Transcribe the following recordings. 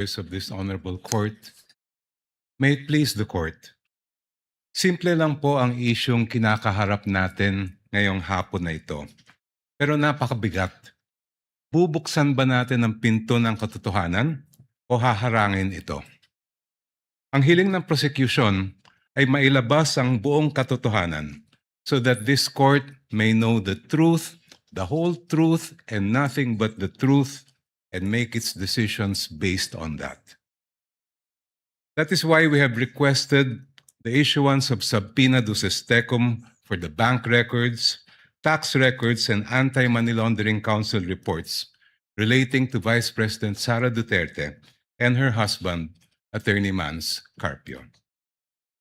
of this honorable court. May it please the court. Simple lang po ang isyong kinakaharap natin ngayong hapon na ito. Pero napakabigat. Bubuksan ba natin ang pinto ng katotohanan o haharangin ito? Ang hiling ng prosecution ay mailabas ang buong katotohanan so that this court may know the truth, the whole truth, and nothing but the truth, and make its decisions based on that. That is why we have requested the issuance of subpoena duces tecum for the bank records, tax records, and anti-money laundering council reports relating to Vice President Sara Duterte and her husband, Attorney Mans Carpio.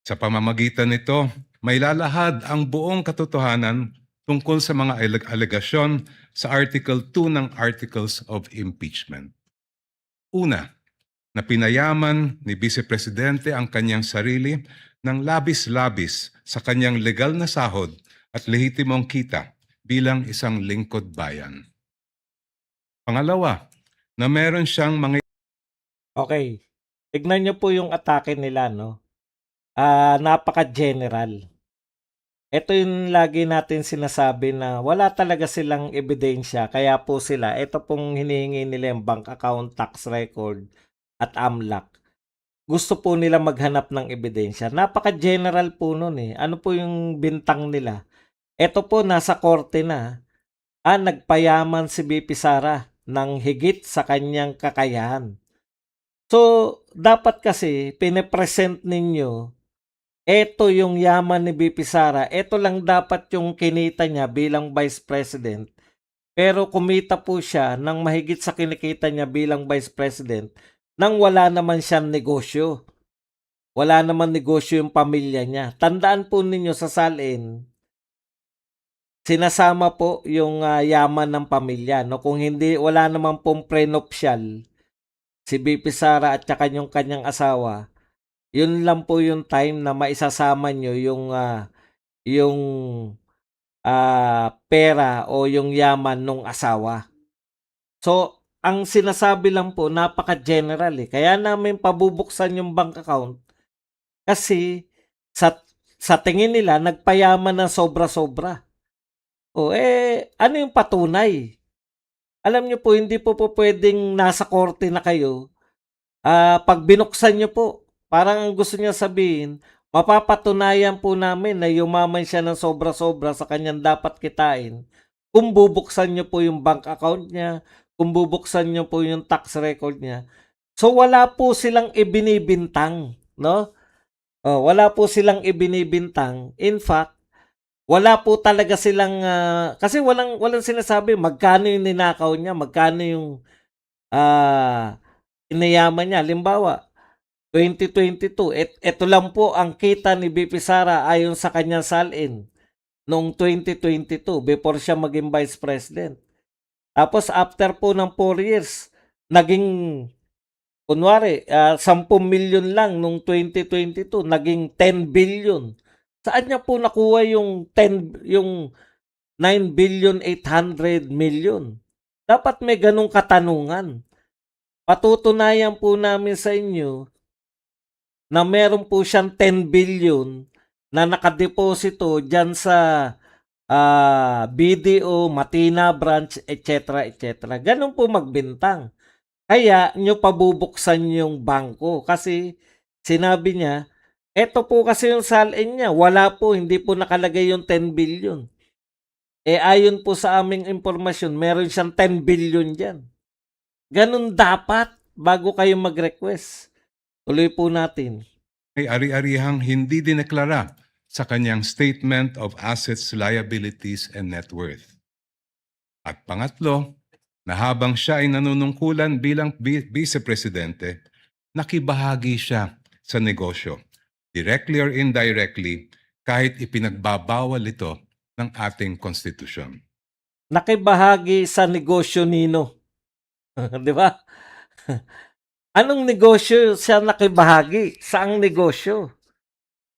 Sa pamamagitan nito, may lalahad ang buong katotohanan tungkol sa mga alegasyon sa Article 2 ng Articles of Impeachment. Una, na pinayaman ni Vice Presidente ang kanyang sarili ng labis-labis sa kanyang legal na sahod at lehitimong kita bilang isang lingkod bayan. Pangalawa, na meron siyang mga... Okay. Tignan niyo po yung atake nila, no? Napaka-general. Ito yung lagi natin sinasabi na wala talaga silang ebidensya. Kaya po sila, ito pong hinihingi nila yung bank account, tax record, at AMLAC. Gusto po nila maghanap ng ebidensya. Napaka-general po nun eh. Ano po yung bintang nila? Ito po, nasa korte na. Nagpayaman si BP Sara ng higit sa kanyang kakayahan. So, dapat kasi, pinipresent ninyo, eto yung yaman ni BP Sara, eto lang dapat yung kinita niya bilang Vice President. Pero kumita po siya ng mahigit sa kinikita niya bilang Vice President nang wala naman siyang negosyo. Wala naman negosyo yung pamilya niya. Tandaan po ninyo sa salin, sinasama po yung yaman ng pamilya. No? Kung hindi, wala naman pong prenuptial, si BP Sara at saka yung kanyang asawa, yun lang po yung time na maisasama nyo yung pera o yung yaman ng asawa. So, ang sinasabi lang po, napaka-general eh. Kaya namin pabubuksan yung bank account kasi sa tingin nila, nagpayaman na sobra-sobra. Ano yung patunay? Alam nyo po, hindi po pwedeng nasa korte na kayo. Pag binuksan nyo po, parang ang gusto niya sabihin, mapapatunayan po namin na yumaman siya ng sobra-sobra sa kanyang dapat kitain kung bubuksan nyo po yung bank account niya, kung bubuksan nyo po yung tax record niya. So wala po silang ibinibintang, no? Wala po silang ibinibintang. In fact, wala po talaga silang kasi walang sinasabi magkano yung ninakaw niya, magkano yung inayaman niya. Halimbawa, 2022, ito lang po ang kita ni BP Sara ayon sa kanyang salin noong 2022 before siya maging Vice President. Tapos after po ng 4 years, naging kunwari 10 million lang noong 2022, naging 10 billion. Saan niya po nakuha yung 9 billion 800 million? Dapat may ganong katanungan. Patutunayan po namin sa inyo na meron po siyang 10 billion na nakadeposito dyan sa BDO, Matina Branch, etc. etc. Ganun po magbintang. Kaya nyo pabubuksan yung bangko kasi sinabi niya, eto po kasi yung salin niya, wala po, hindi po nakalagay yung 10 billion. Ayon po sa aming impormasyon, meron siyang 10 billion dyan. Ganun dapat bago kayo mag-request. Tuloy po natin. May ari-arihang hindi dineklara sa kanyang Statement of Assets, Liabilities, and Net Worth. At pangatlo, na habang siya ay nanunungkulan bilang Vice Presidente, nakibahagi siya sa negosyo, directly or indirectly, kahit ipinagbabawal ito ng ating konstitusyon. Nakibahagi sa negosyo nino. Di ba? Anong negosyo siya nakibahagi? Saang negosyo?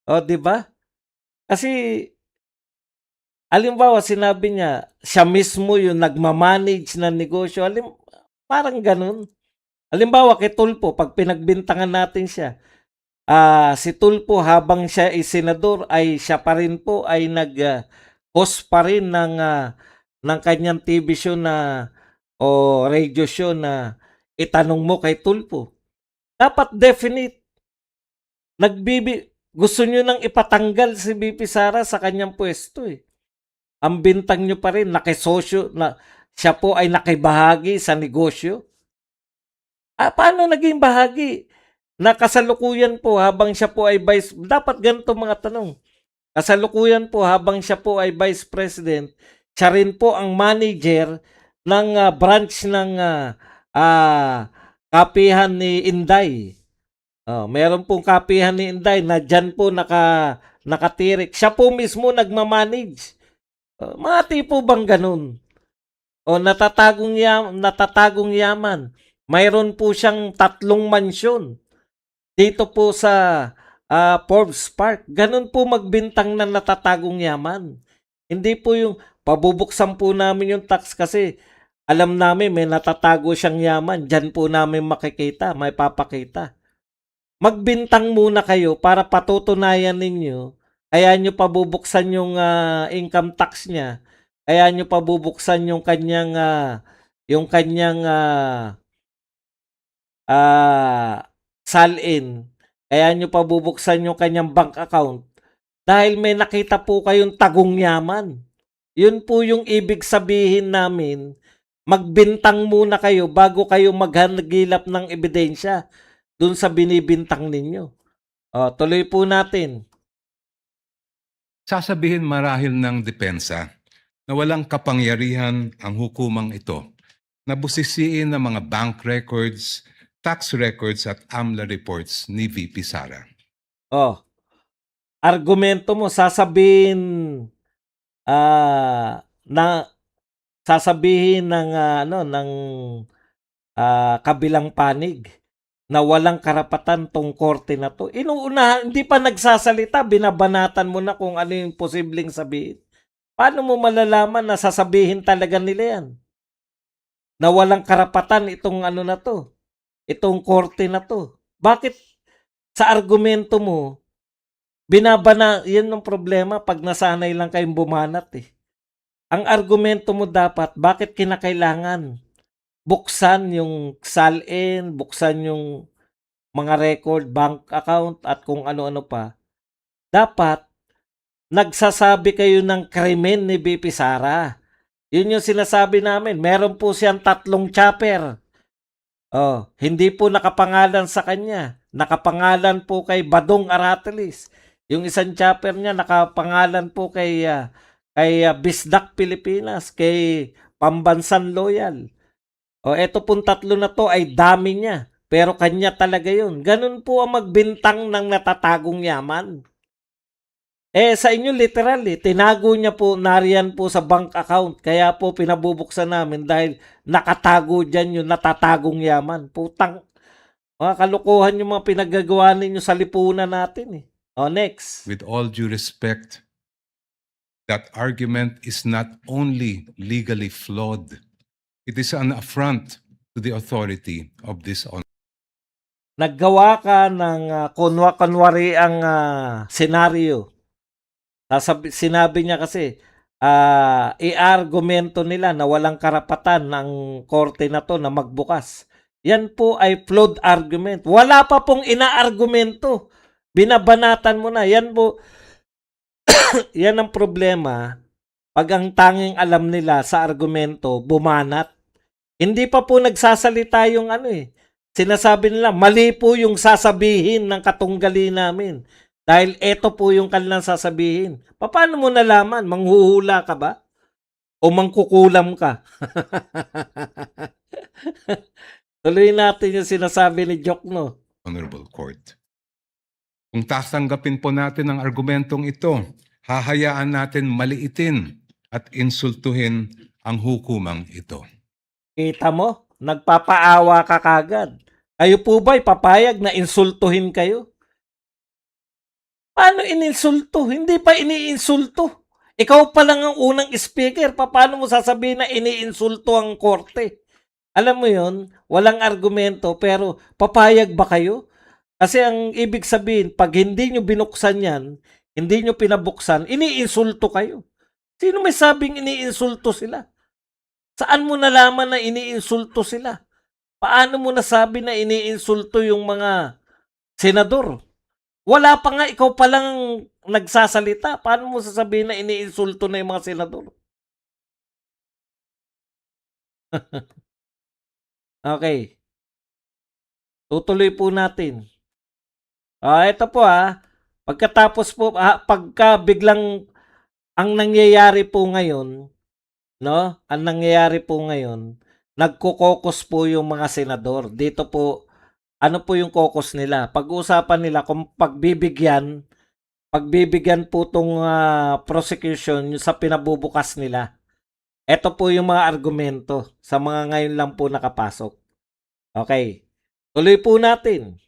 Di ba? Kasi, halimbawa, sinabi niya, siya mismo yung nagmamanage ng negosyo. Parang ganun. Halimbawa kay Tulfo, 'pag pinagbintangan natin siya, si Tulfo habang siya ay senador ay siya pa rin po ay host pa rin ng kanyang TV show o radio show na Itanong Mo Kay Tulfo. Dapat definite, gusto niyo nang ipatanggal si VP Sara sa kanyang puwesto, eh. Ang bintang niyo pa rin nakisosyo na siya po ay nakibahagi sa negosyo. Paano naging bahagi? Na kasalukuyan po habang siya po ay dapat ganito mga tanong. Kasalukuyan po habang siya po ay Vice President, siya rin po ang manager ng branch ng kapihan ni Inday. Meron pong kapihan ni Inday na dyan po nakatirik. Siya po mismo nagmamanage. Mga tipo bang ganun? Natatagong yaman. Mayroon po siyang 3 mansyon dito po sa Forbes Park. Ganun po magbintang ng natatagong yaman. Hindi po yung pabubuksan po namin yung tax kasi alam namin may natatago siyang yaman. Diyan po namin makikita, may papakita. Magbintang muna kayo para patutunayan ninyo. Kaya nyo pabubuksan yung income tax niya. Kaya nyo pabubuksan yung kanyang salin. Kaya nyo pabubuksan yung kanyang bank account. Dahil may nakita po kayong tagong yaman. Yun po yung ibig sabihin namin. Magbintang muna kayo bago kayo maghanagilap ng ebidensya dun sa binibintang ninyo. Tuloy po natin. Sasabihin marahil ng depensa na walang kapangyarihan ang hukumang ito na busisiin ang mga bank records, tax records at AMLA reports ni VP Sara. Argumento mo sasabihin ng kabilang panig na walang karapatan tong korte na to. Hindi pa nagsasalita, binabanatan mo na kung ano yung posibleng sabihin. Paano mo malalaman na sasabihin talaga nila yan? Na walang karapatan itong itong korte na to. Bakit sa argumento mo, yan ang problema pag nasanay lang kayong bumanat, eh. Ang argumento mo dapat, bakit kinakailangan buksan yung salin, buksan yung mga record, bank account, at kung ano-ano pa. Dapat, nagsasabi kayo ng krimen ni VP Sara. Yun yung sinasabi namin. Meron po siyang 3 chopper. Hindi po nakapangalan sa kanya. Nakapangalan po kay Badong Aratelis. Yung isang chopper niya nakapangalan po kay Bisdak Pilipinas, kay Pambansan Loyal. Eto pong 3 na to ay dami niya. Pero kanya talaga yun. Ganun po ang magbintang ng natatagong yaman. Sa inyo literal, tinago niya po, nariyan po sa bank account. Kaya po pinabubuksan namin dahil nakatago dyan yung natatagong yaman. Putang, mga kalokohan yung mga pinagagawa ninyo sa lipunan natin, eh. Next. With all due respect, that argument is not only legally flawed, it is an affront to the authority of this Naggawa ka ng kunwari ang senaryo. Sinabi niya kasi, i-argumento nila na walang karapatan ng korte na to na magbukas. Yan po ay flawed argument. Wala pa pong ina-argumento. Binabanatan mo na. Yan po, yan ang problema. Pag ang tanging alam nila sa argumento, bumanat. Hindi pa po nagsasalita yung sinasabi nila, mali po yung sasabihin ng katunggali namin. Dahil eto po yung kanilang sasabihin. Paano mo nalaman? Manghuhula ka ba? O mangkukulam ka? Tuloy natin yung sinasabi ni Jokno. Honorable Court. Kung tatanggapin po natin ang argumentong ito, hahayaan natin maliitin at insultuhin ang hukumang ito. Kita mo? Nagpapaawa ka kagad. Kayo po ba'y papayag na insultuhin kayo? Paano ininsulto? Hindi pa iniinsulto. Ikaw pa lang ang unang speaker. Paano mo sasabihin na iniinsulto ang korte? Alam mo yun, walang argumento pero papayag ba kayo? Kasi ang ibig sabihin, pag hindi nyo binuksan yan, hindi nyo pinabuksan, iniinsulto kayo. Sino may sabing iniinsulto sila? Saan mo nalaman na iniinsulto sila? Paano mo nasabi na iniinsulto yung mga senador? Wala pa nga, ikaw pa lang nagsasalita. Paano mo sasabihin na iniinsulto na yung mga senador? Okay, tutuloy po natin. Ito po pagkatapos po, pagka biglang ang nangyayari po ngayon, no? Ang nangyayari po ngayon, nagko-caucus po yung mga senador. Dito po, ano po yung caucus nila? Pag-uusapan nila kung pagbibigyan po tong prosecution yung sa pinabubukas nila. Ito po yung mga argumento sa mga ngayon lang po nakapasok. Okay. Tuloy po natin.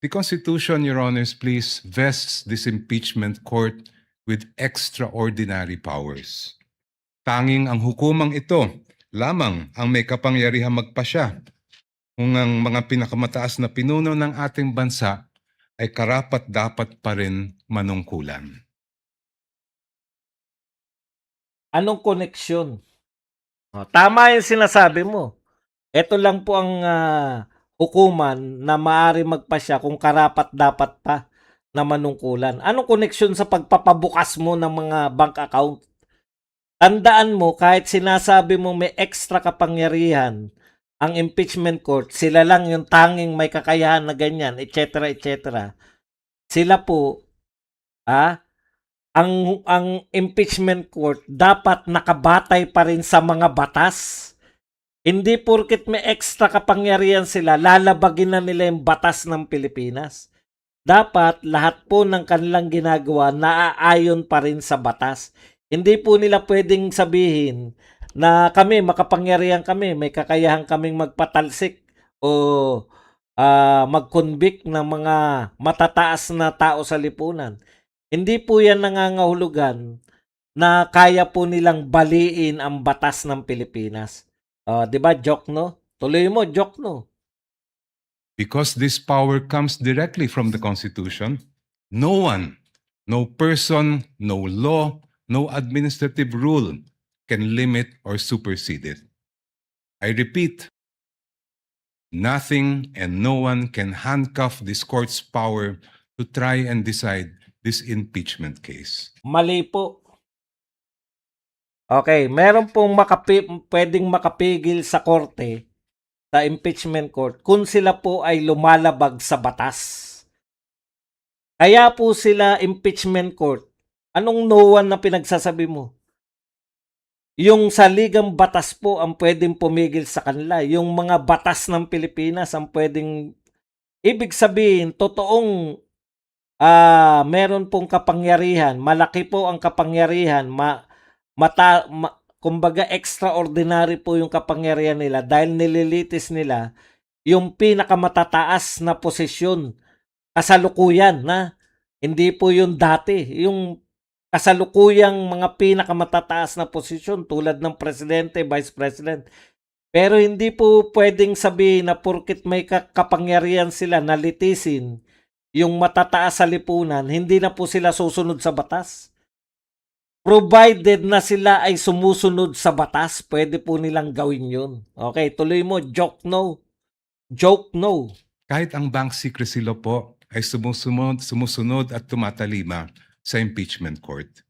The Constitution, Your Honors, please, vests this impeachment court with extraordinary powers. Tanging ang hukumang ito lamang ang may kapangyarihang magpasya kung ang mga pinakamataas na pinuno ng ating bansa ay karapat-dapat pa rin manungkulan. Anong koneksyon? Tama yung sinasabi mo. Ito lang po ang hukuman na maaari magpasya kung karapat-dapat pa na manungkulan. Anong koneksyon sa pagpapabukas mo ng mga bank account? Tandaan mo, kahit sinasabi mo may extra kapangyarihan ang impeachment court, sila lang yung tanging may kakayahan na ganyan, etc. etc. Sila po, ang impeachment court dapat nakabatay pa rin sa mga batas. Hindi porket may extra kapangyarihan sila, lalabagin na nila yung batas ng Pilipinas. Dapat lahat po ng kanilang ginagawa naaayon pa rin sa batas. Hindi po nila pwedeng sabihin na kami, makapangyarihan kami, may kakayahan kaming magpatalsik o mag-convict ng mga matataas na tao sa lipunan. Hindi po yan nangangahulugan na kaya po nilang baliin ang batas ng Pilipinas. 'Di ba, joke no? Tuloy mo, joke no? Because this power comes directly from the Constitution, no one, no person, no law, no administrative rule can limit or supersede it. I repeat, nothing and no one can handcuff this court's power to try and decide this impeachment case. Mali po. Okay, meron pong pwedeng makapigil sa korte, sa impeachment court, kung sila po ay lumalabag sa batas. Kaya po sila impeachment court. Anong no one na pinagsasabi mo? Yung saligang batas po ang pwedeng pumigil sa kanila. Yung mga batas ng Pilipinas ang pwedeng, ibig sabihin, totoong meron pong kapangyarihan, malaki po ang kapangyarihan, kumbaga extraordinary po yung kapangyarihan nila dahil nililitis nila yung pinakamatataas na posisyon kasalukuyan na hindi po yung dati, yung kasalukuyang mga pinakamatataas na posisyon tulad ng presidente, vice president. Pero hindi po pwedeng sabihin na porket may kapangyarihan sila na litisin yung matataas sa lipunan, hindi na po sila susunod sa batas. Provided na sila ay sumusunod sa batas, pwede po nilang gawin yun. Okay, tuloy mo, joke no. Joke no. Kahit ang bank secrecy law po ay sumusunod at tumatalima sa impeachment court.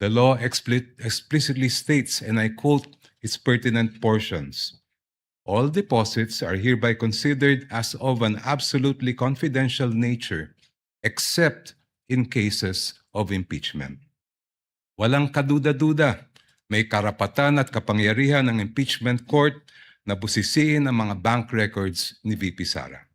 The law explicitly states, and I quote its pertinent portions, all deposits are hereby considered as of an absolutely confidential nature, except in cases of impeachment. Walang kaduda-duda, may karapatan at kapangyarihan ng impeachment court na busisiin ang mga bank records ni VP Sara.